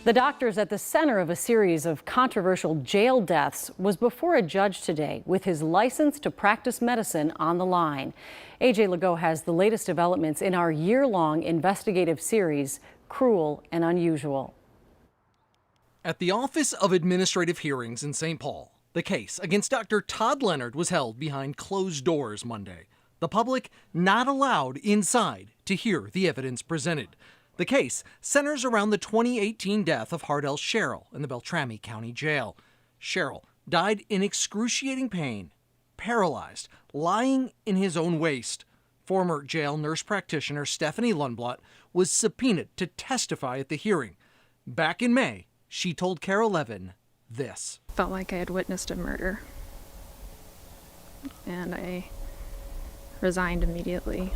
The doctors at the center of a series of controversial jail deaths was before a judge today with his license to practice medicine on the line. AJ Legault has the latest developments in our year-long investigative series, Cruel and Unusual. At the Office of Administrative Hearings in St. Paul, the case against Dr. Todd Leonard was held behind closed doors Monday. The public not allowed inside to hear the evidence presented. The case centers around the 2018 death of Hardell Sherrill in the Beltrami County Jail. Sherrill died in excruciating pain, paralyzed, lying in his own waste. Former jail nurse practitioner Stephanie Lundblad was subpoenaed to testify at the hearing. Back in May, she told KARE 11 this. Felt like I had witnessed a murder, and I resigned immediately.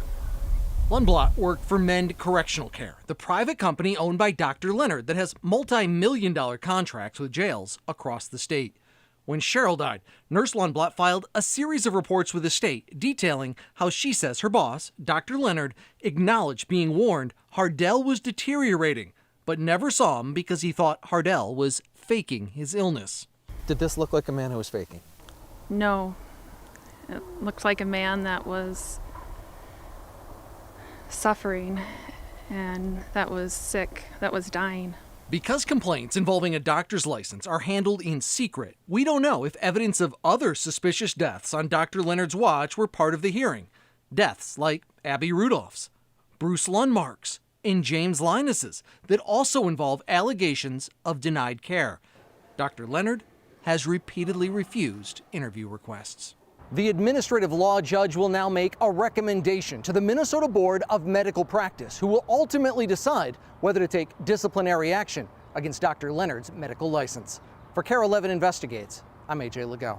Lundblad worked for Mend Correctional Care, the private company owned by Dr. Leonard that has multi-million-dollar contracts with jails across the state. When Sherrill died, Nurse Lundblad filed a series of reports with the state detailing how she says her boss, Dr. Leonard, acknowledged being warned Hardell was deteriorating, but never saw him because he thought Hardell was faking his illness. Did this look like a man who was faking? No, it looked like a man that was suffering and that was sick, that was dying. Because complaints involving a doctor's license are handled in secret, we don't know if evidence of other suspicious deaths on Dr. Leonard's watch were part of the hearing. Deaths like Abby Rudolph's, Bruce Lundmark's, and James Linus's that also involve allegations of denied care. Dr. Leonard has repeatedly refused interview requests. The administrative law judge will now make a recommendation to the Minnesota Board of Medical Practice, who will ultimately decide whether to take disciplinary action against Dr. Leonard's medical license. For KARE 11 Investigates, I'm AJ Legault.